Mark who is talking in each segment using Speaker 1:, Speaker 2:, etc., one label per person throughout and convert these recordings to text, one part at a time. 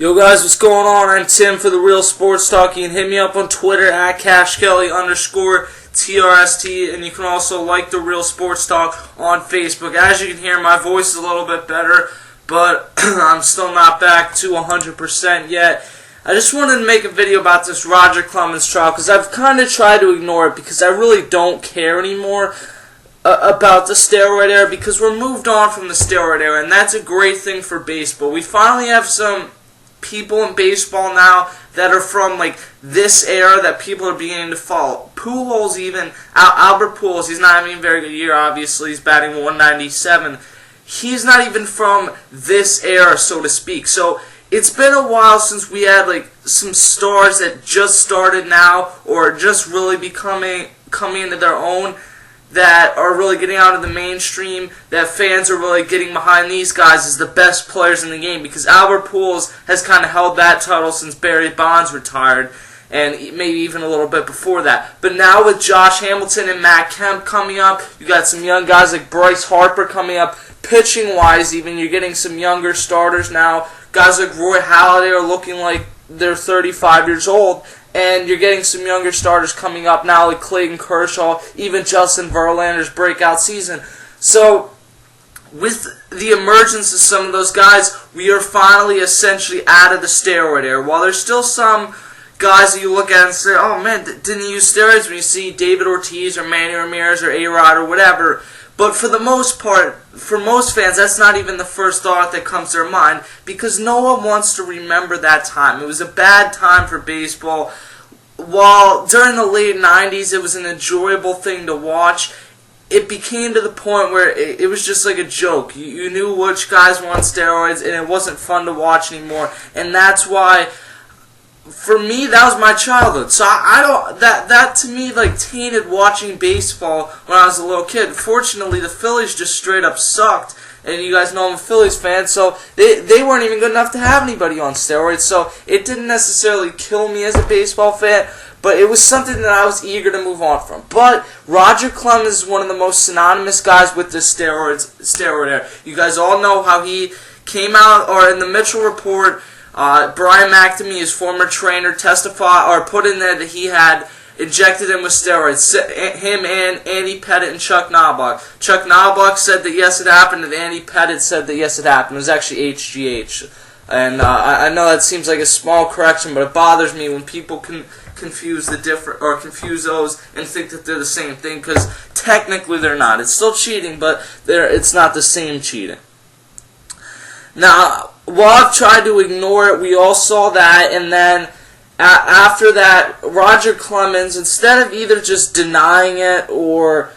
Speaker 1: Yo guys, what's going on? I'm Tim for The Real Sports Talk. You can hit me up on Twitter at CashKelly_TRST, and you can also like The Real Sports Talk on Facebook. As you can hear, my voice is a little bit better, but I'm still not back to 100% yet. I just wanted to make a video about this Roger Clemens trial because I've kind of tried to ignore it because I really don't care anymore about the steroid era because we're moved on from the steroid era, and that's a great thing for baseball. We finally have some people in baseball now that are from like this era that people are beginning to follow. Pujols, even Albert Pujols, he's not having a very good year. Obviously, he's batting 197. He's not even from this era, so to speak. So it's been a while since we had like some stars that just started now or just really coming into their own, that are really getting out of the mainstream, that fans are really getting behind these guys as the best players in the game, because Albert Pujols has kind of held that title since Barry Bonds retired, and maybe even a little bit before that. But now with Josh Hamilton and Matt Kemp coming up, you got some young guys like Bryce Harper coming up. Pitching-wise even, you're getting some younger starters now. Guys like Roy Halladay are looking like they're 35 years old. And you're getting some younger starters coming up now, like Clayton Kershaw, even Justin Verlander's breakout season. So, with the emergence of some of those guys, we are finally essentially out of the steroid era. While there's still some guys that you look at and say, oh man, didn't he use steroids? When you see David Ortiz or Manny Ramirez or A-Rod or whatever. But for the most part, for most fans, that's not even the first thought that comes to their mind, because no one wants to remember that time. It was a bad time for baseball. While during the late 90s it was an enjoyable thing to watch, it became to the point where it was just like a joke. You knew which guys were on steroids, and it wasn't fun to watch anymore. And that's why, for me, that was my childhood. So that to me like tainted watching baseball when I was a little kid. Fortunately, the Phillies just straight up sucked, and you guys know I'm a Phillies fan, so they weren't even good enough to have anybody on steroids. So it didn't necessarily kill me as a baseball fan, but it was something that I was eager to move on from. But Roger Clemens is one of the most synonymous guys with this steroid era. You guys all know how he came out, or in the Mitchell Report, Brian McNamee, his former trainer, testified or put in there that he had injected him with steroids. Him and Andy Pettit and Chuck Knobloch. Chuck Knobloch said that yes, it happened, and Andy Pettit said that yes, it happened. It was actually HGH. And I know that seems like a small correction, but it bothers me when people confuse those and think that they're the same thing, because technically they're not. It's still cheating, but it's not the same cheating. Now, while I've tried to ignore it, we all saw that, and then after that, Roger Clemens, instead of either just denying it or,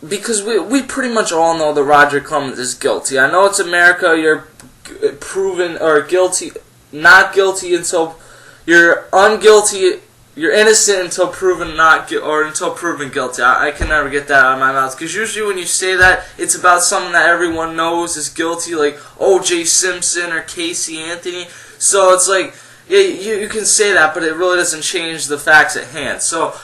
Speaker 1: because we pretty much all know that Roger Clemens is guilty. I know it's America, you're proven or guilty, not guilty until you're unguilty. You're innocent until proven until proven guilty. I can never get that out of my mouth, because usually when you say that, it's about someone that everyone knows is guilty, like O.J. Simpson or Casey Anthony. So it's like, yeah, you can say that, but it really doesn't change the facts at hand. So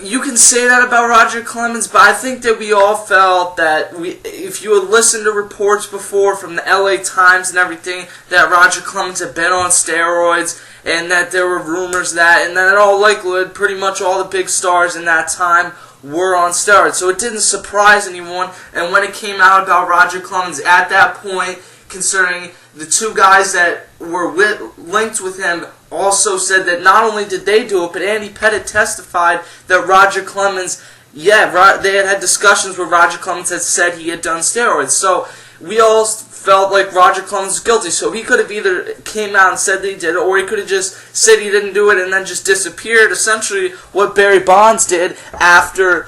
Speaker 1: you can say that about Roger Clemens, but I think that we all felt that if you had listened to reports before from the LA Times and everything, that Roger Clemens had been on steroids, and that there were rumors that, and that in all likelihood, pretty much all the big stars in that time were on steroids. So it didn't surprise anyone, and when it came out about Roger Clemens at that point, concerning the two guys that were linked with him also said that not only did they do it, but Andy Pettit testified that Roger Clemens, they had discussions where Roger Clemens had said he had done steroids. So we all felt like Roger Clemens was guilty. So he could have either came out and said that he did it, or he could have just said he didn't do it and then just disappeared, essentially what Barry Bonds did after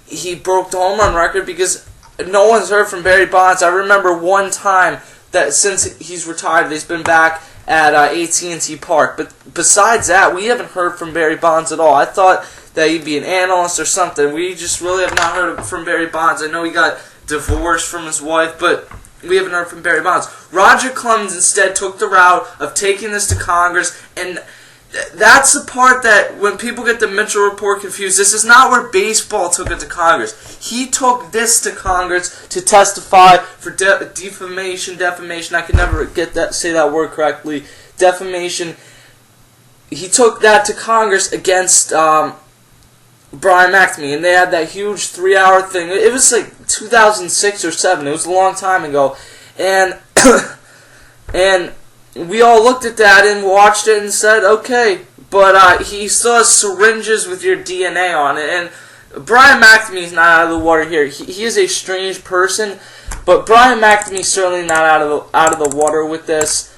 Speaker 1: he broke the home run record, because no one's heard from Barry Bonds. I remember one time that since he's retired, he's been back at AT&T Park. But besides that, we haven't heard from Barry Bonds at all. I thought that he'd be an analyst or something. We just really have not heard from Barry Bonds. I know he got divorced from his wife, but we haven't heard from Barry Bonds. Roger Clemens instead took the route of taking this to Congress, and That's the part that when people get the Mitchell report confused, this is not where baseball took it to Congress. He took this to Congress to testify for defamation, I can never say that word correctly, defamation. He took that to Congress against Brian McNamee, and they had that huge 3-hour thing. It was like 2006 or 2007. It was a long time ago, and and we all looked at that and watched it and said, okay, but he still has syringes with your DNA on it. And Brian McNamee is not out of the water here. He is a strange person, but Brian McNamee is certainly not out of the water with this.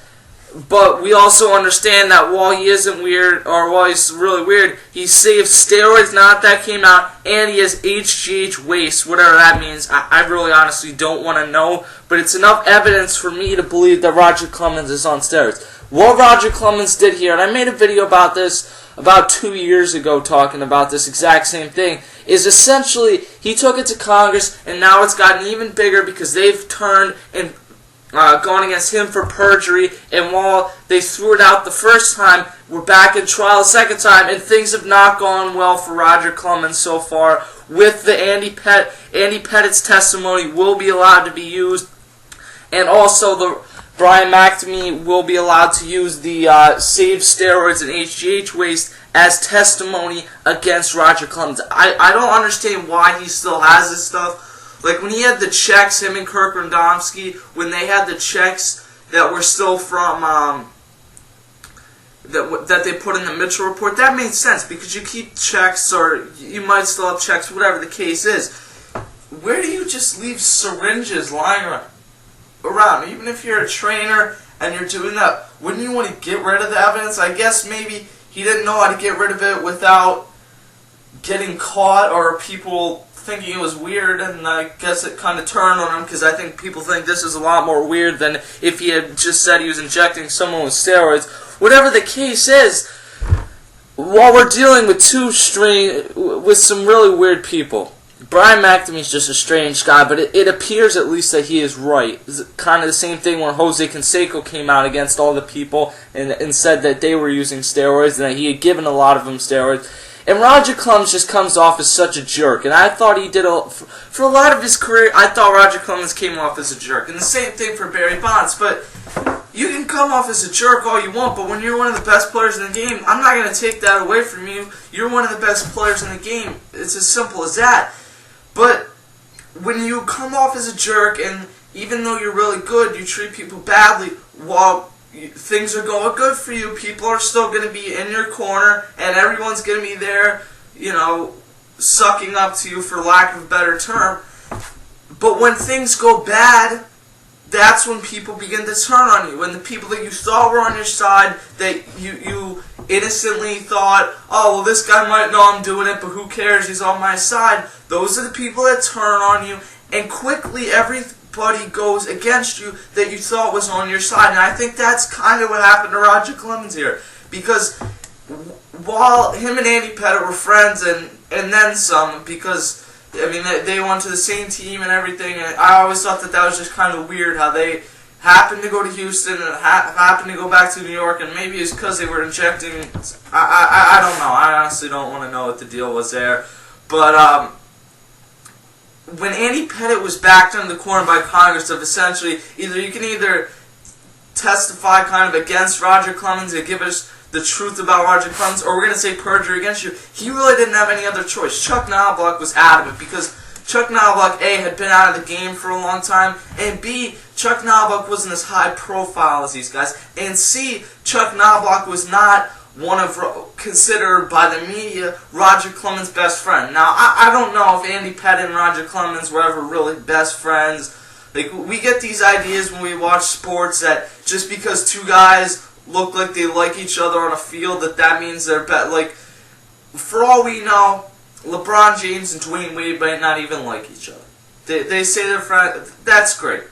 Speaker 1: But we also understand that while he isn't weird, or while he's really weird, he saves steroids, not that came out, and he has HGH waste, whatever that means. I really honestly don't want to know, but it's enough evidence for me to believe that Roger Clemens is on steroids. What Roger Clemens did here, and I made a video about this about 2 years ago talking about this exact same thing, is essentially he took it to Congress, and now it's gotten even bigger because they've turned and gone against him for perjury, and while they threw it out the first time, we're back in trial the second time, and things have not gone well for Roger Clemens so far. With the Andy Pettit's testimony will be allowed to be used, and also the Brian McNamee will be allowed to use the saved steroids and HGH waste as testimony against Roger Clemens. I don't understand why he still has this stuff. Like when he had the checks, him and Kirk Randomski, when they had the checks that were still from that they put in the Mitchell report, that made sense because you keep checks, or you might still have checks, whatever the case is. Where do you just leave syringes lying around? Even if you're a trainer and you're doing that, wouldn't you want to get rid of the evidence? I guess maybe he didn't know how to get rid of it without getting caught or people thinking it was weird, and I guess it kind of turned on him because I think people think this is a lot more weird than if he had just said he was injecting someone with steroids. Whatever the case is, while we're dealing with with some really weird people, Brian McNamee's just a strange guy, but it appears at least that he is right. It's kind of the same thing when Jose Canseco came out against all the people and said that they were using steroids and that he had given a lot of them steroids. And Roger Clemens just comes off as such a jerk. And I thought he did, for a lot of his career, I thought Roger Clemens came off as a jerk. And the same thing for Barry Bonds. But you can come off as a jerk all you want, but when you're one of the best players in the game, I'm not going to take that away from you. You're one of the best players in the game. It's as simple as that. But when you come off as a jerk, and even though you're really good, you treat people badly while things are going good for you, people are still going to be in your corner, and everyone's going to be there, sucking up to you, for lack of a better term. But when things go bad, that's when people begin to turn on you. When the people that you thought were on your side, that you innocently thought, oh, well, this guy might know I'm doing it, but who cares, he's on my side. Those are the people that turn on you, and quickly everybody goes against you that you thought was on your side. And I think that's kind of what happened to Roger Clemens here. Because while him and Andy Pettit were friends, and then some, because, I mean, they went to the same team and everything, and I always thought that was just kind of weird how they happened to go to Houston and happened to go back to New York, and maybe it's because they were injecting, I don't know. I honestly don't want to know what the deal was there. But, when Andy Pettit was backed into the corner by Congress of essentially you can either testify kind of against Roger Clemens and give us the truth about Roger Clemens, or we're going to say perjury against you, he really didn't have any other choice. Chuck Knobloch was adamant because Chuck Knobloch, A, had been out of the game for a long time, and B, Chuck Knobloch wasn't as high profile as these guys, and C, Chuck Knobloch was not considered by the media Roger Clemens' best friend. Now, I don't know if Andy Pettit and Roger Clemens were ever really best friends. Like, we get these ideas when we watch sports that just because two guys look like they like each other on a field, that means they're like, for all we know, LeBron James and Dwayne Wade might not even like each other. They say they're friends. That's great.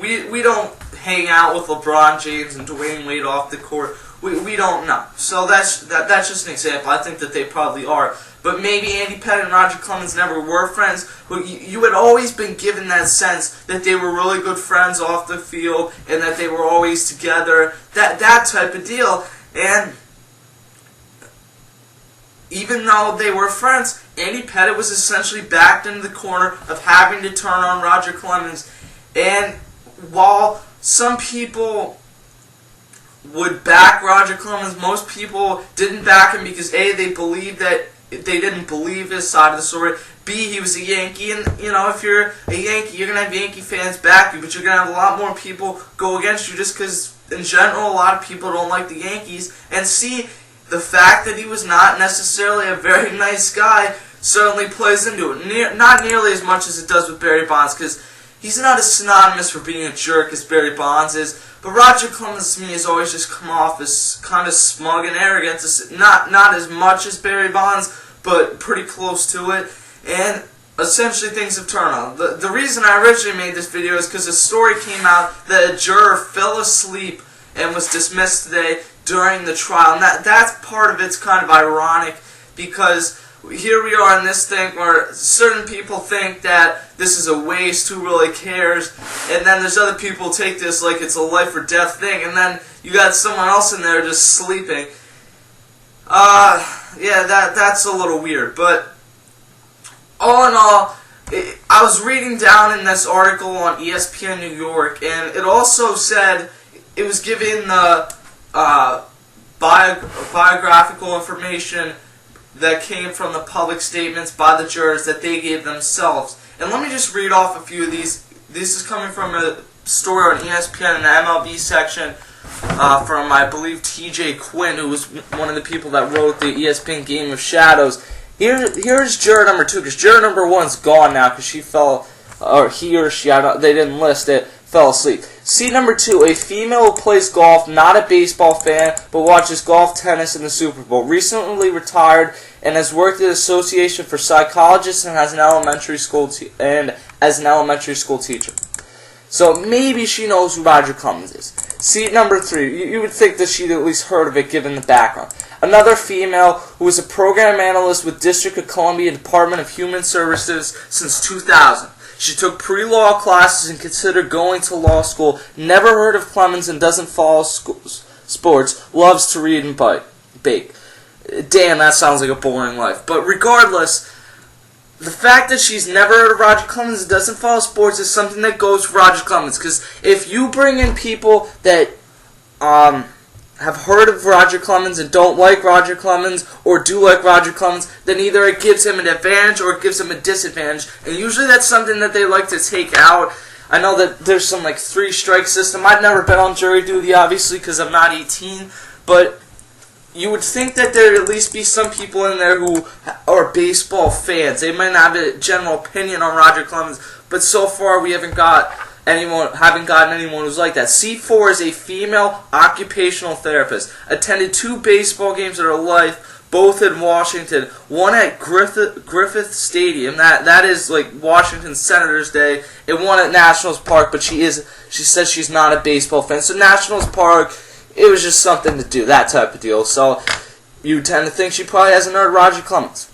Speaker 1: We don't hang out with LeBron James and Dwayne Wade off the court. We don't know. So that's just an example. I think that they probably are. But maybe Andy Pettit and Roger Clemens never were friends. But you had always been given that sense that they were really good friends off the field and that they were always together. That type of deal. And even though they were friends, Andy Pettitte was essentially backed into the corner of having to turn on Roger Clemens. And while some people would back Roger Clemens, most people didn't back him because A, they didn't believe his side of the story. B, he was a Yankee, and if you're a Yankee, you're gonna have Yankee fans back you, but you're gonna have a lot more people go against you just because, in general, a lot of people don't like the Yankees. And C, the fact that he was not necessarily a very nice guy certainly plays into it. Not nearly as much as it does with Barry Bonds, because he's not as synonymous for being a jerk as Barry Bonds is. But Roger Clemens, to me, has always just come off as kind of smug and arrogant. Not as much as Barry Bonds, but pretty close to it. And essentially things have turned on. The reason I originally made this video is because a story came out that a juror fell asleep and was dismissed today during the trial. And that's part of it's kind of ironic, because here we are in this thing where certain people think that this is a waste, who really cares, and then there's other people who take this like it's a life or death thing, and then you got someone else in there just sleeping. Yeah, that's a little weird, but all in all, I was reading down in this article on ESPN New York, and it also said it was giving the biographical information that came from the public statements by the jurors that they gave themselves. And let me just read off a few of these. This is coming from a story on ESPN in the MLB section from, I believe, TJ Quinn, who was one of the people that wrote the ESPN Game of Shadows. Here's juror number 2, because juror number 1's gone now because she fell, or he or she, they didn't list it, fell asleep. Seat number 2, a female who plays golf, not a baseball fan, but watches golf, tennis, and the Super Bowl. Recently retired and has worked at the Association for Psychologists and as an elementary school teacher. So maybe she knows who Roger Clemens is. Seat number 3, you would think that she'd at least heard of it given the background. Another female who was a program analyst with District of Columbia Department of Human Services since 2000. She took pre-law classes and considered going to law school. Never heard of Clemens and doesn't follow sports. Loves to read and bake. Damn, that sounds like a boring life. But regardless, the fact that she's never heard of Roger Clemens and doesn't follow sports is something that goes for Roger Clemens. Because if you bring in people that have heard of Roger Clemens and don't like Roger Clemens, or do like Roger Clemens, then either it gives him an advantage or it gives him a disadvantage. And usually that's something that they like to take out. I know that there's some 3-strike system. I've never been on jury duty, obviously, because I'm not 18. But you would think that there would at least be some people in there who are baseball fans. They might not have a general opinion on Roger Clemens, but so far we haven't gotten anyone who's like that. C4 is a female occupational therapist. Attended 2 baseball games in her life, both in Washington. One at Griffith Stadium, that is like Washington Senators Day, and one at Nationals Park. But she says she's not a baseball fan. So Nationals Park, it was just something to do, that type of deal. So you tend to think she probably hasn't heard Roger Clemens.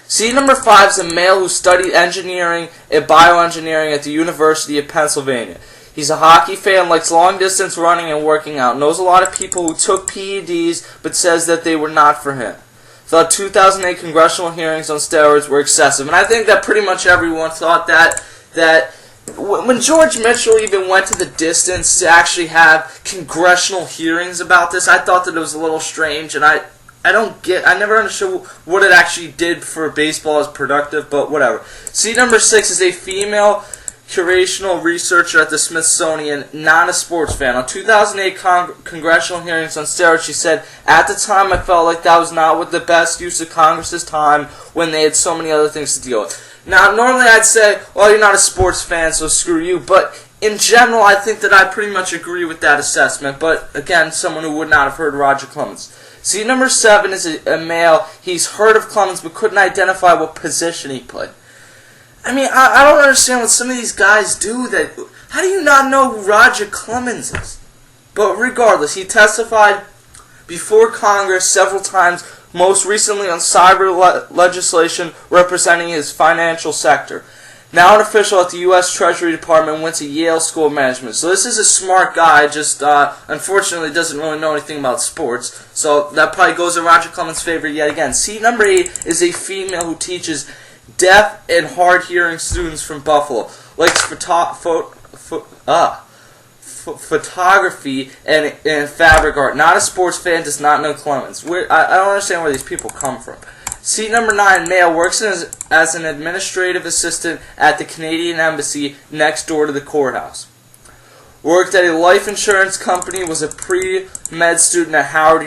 Speaker 1: Seat number 5 is a male who studied engineering and bioengineering at the University of Pennsylvania. He's a hockey fan, likes long-distance running and working out, knows a lot of people who took PEDs, but says that they were not for him. Thought 2008 congressional hearings on steroids were excessive. And I think that pretty much everyone thought that when George Mitchell even went to the distance to actually have congressional hearings about this, I thought that it was a little strange, and I never understood what it actually did for baseball as productive, but whatever. Seat number 6 is a female curational researcher at the Smithsonian, not a sports fan. On 2008 congressional hearings on steroids, she said, "At the time I felt like that was not what the best use of Congress's time when they had so many other things to deal with." Now, normally I'd say, well, you're not a sports fan, so screw you, but in general, I think that I pretty much agree with that assessment, but again, someone who would not have heard Roger Clemens. Seat number 7 is a male. He's heard of Clemens but couldn't identify what position he played. I mean, I don't understand what some of these guys do. How do you not know who Roger Clemens is? But regardless, he testified before Congress several times, most recently on cyber legislation representing his financial sector. Now an official at the U.S. Treasury Department, went to Yale School of Management. So this is a smart guy, just unfortunately doesn't really know anything about sports. So that probably goes in Roger Clemens' favor yet again. Seat number 8 is a female who teaches deaf and hard-hearing students from Buffalo. Likes photography and fabric art. Not a sports fan, does not know Clemens. I don't understand where these people come from. Seat number 9, male, works as an administrative assistant at the Canadian Embassy next door to the courthouse. Worked at a life insurance company, was a pre-med student at Howard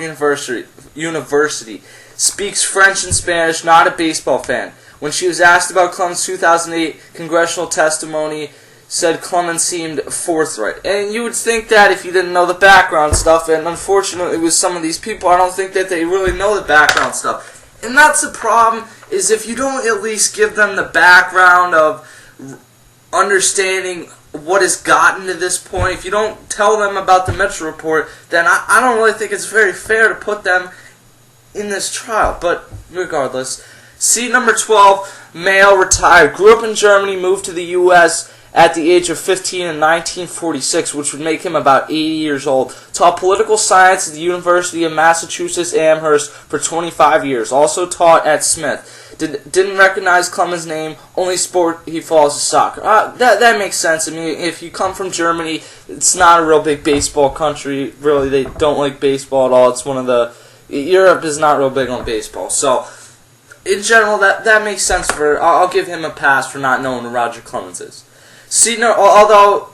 Speaker 1: University. Speaks French and Spanish, not a baseball fan. When she was asked about Clemens' 2008 congressional testimony, said Clemens seemed forthright. And you would think that if you didn't know the background stuff, and unfortunately with some of these people, I don't think that they really know the background stuff. And that's the problem, is if you don't at least give them the background of understanding what has gotten to this point, if you don't tell them about the Mitchell report, then I don't really think it's very fair to put them in this trial. But regardless, seat number 12, male, retired. Grew up in Germany, moved to the U.S. at the age of 15 in 1946, which would make him about 80 years old. Taught political science at the University of Massachusetts Amherst for 25 years. Also taught at Smith. Didn't recognize Clemens' name. Only sport he follows is soccer. That makes sense. I mean, if you come from Germany, it's not a real big baseball country. Really, they don't like baseball at all. It's one of the... Europe is not real big on baseball. So, in general, that makes sense for... I'll give him a pass for not knowing who Roger Clemens is. See, no, although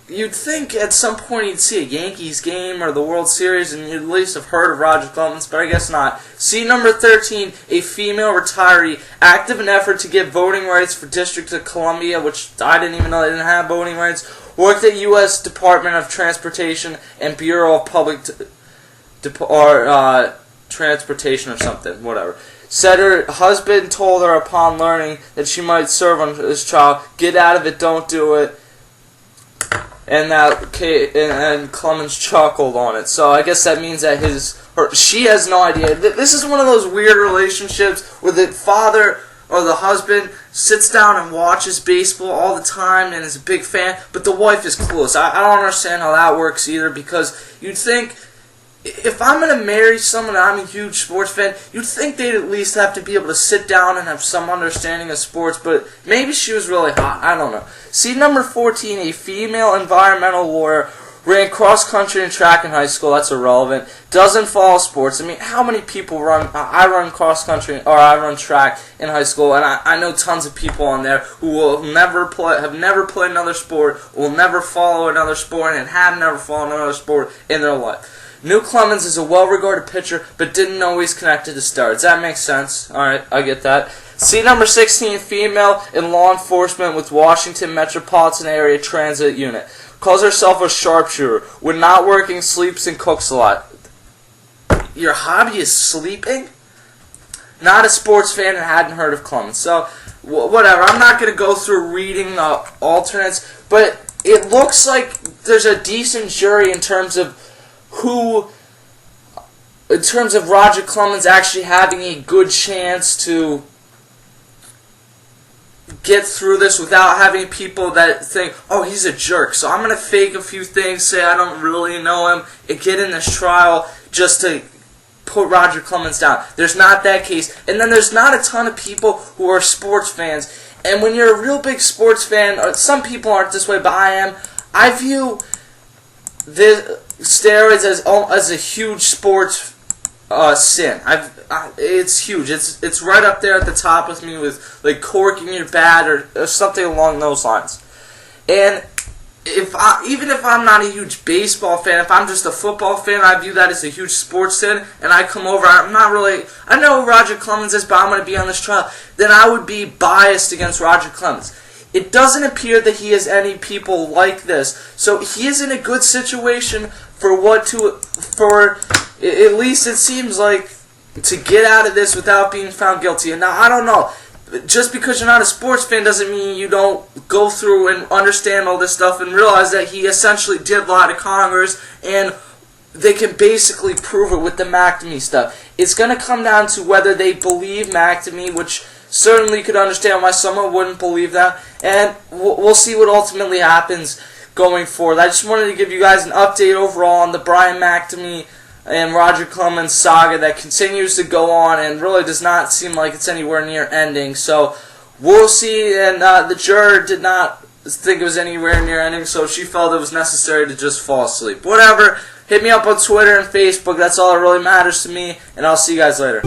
Speaker 1: you'd think at some point you'd see a Yankees game or the World Series and you'd at least have heard of Roger Clemens, but I guess not. See, number 13, a female retiree, active in effort to get voting rights for District of Columbia, which I didn't even know they didn't have voting rights. Worked at U.S. Department of Transportation and Bureau of Public Transportation or something, whatever. Said her husband told her upon learning that she might serve on his trial, get out of it, don't do it. And Clemens chuckled on it. So I guess that means that she has no idea. This is one of those weird relationships where the father or the husband sits down and watches baseball all the time and is a big fan, but the wife is clueless. I don't understand how that works either, because you'd think, if I'm going to marry someone and I'm a huge sports fan, you'd think they'd at least have to be able to sit down and have some understanding of sports, but maybe she was really hot. I don't know. See, number 14, a female environmental lawyer, ran cross-country and track in high school. That's irrelevant. Doesn't follow sports. I mean, how many people run... I run cross-country, or I run track in high school, and I know tons of people on there who will have never played another sport, will never follow another sport, and have never followed another sport in their life. Knew Clemens is a well-regarded pitcher, but didn't know he's connected to stars. That makes sense. Alright, I get that. See, number 16, female in law enforcement with Washington Metropolitan Area Transit Unit. Calls herself a sharpshooter. When not working, sleeps and cooks a lot. Your hobby is sleeping? Not a sports fan and hadn't heard of Clemens. So, whatever. I'm not going to go through reading the alternates, but it looks like there's a decent jury in terms of Roger Clemens actually having a good chance to get through this without having people that think, oh, he's a jerk, so I'm going to fake a few things, say I don't really know him, and get in this trial just to put Roger Clemens down. There's not that case. And then there's not a ton of people who are sports fans. And when you're a real big sports fan, or some people aren't this way, but I am, I view the steroids as a huge sports sin. It's huge. It's right up there at the top with me, with like corking your bat or something along those lines. And even if I'm not a huge baseball fan, if I'm just a football fan, I view that as a huge sports sin. And I come over, I know who Roger Clemens is, but I'm going to be on this trial. Then I would be biased against Roger Clemens. It doesn't appear that he has any people like this. So he is in a good situation at least it seems like, to get out of this without being found guilty. And now, I don't know. Just because you're not a sports fan doesn't mean you don't go through and understand all this stuff and realize that he essentially did lie to Congress, and they can basically prove it with the McNamee stuff. It's going to come down to whether they believe McNamee, which certainly could understand why someone wouldn't believe that, and we'll see what ultimately happens going forward. I just wanted to give you guys an update overall on the Brian McNamee and Roger Clemens saga that continues to go on and really does not seem like it's anywhere near ending. So we'll see, and the juror did not think it was anywhere near ending, so she felt it was necessary to just fall asleep. Whatever, hit me up on Twitter and Facebook, that's all that really matters to me, and I'll see you guys later.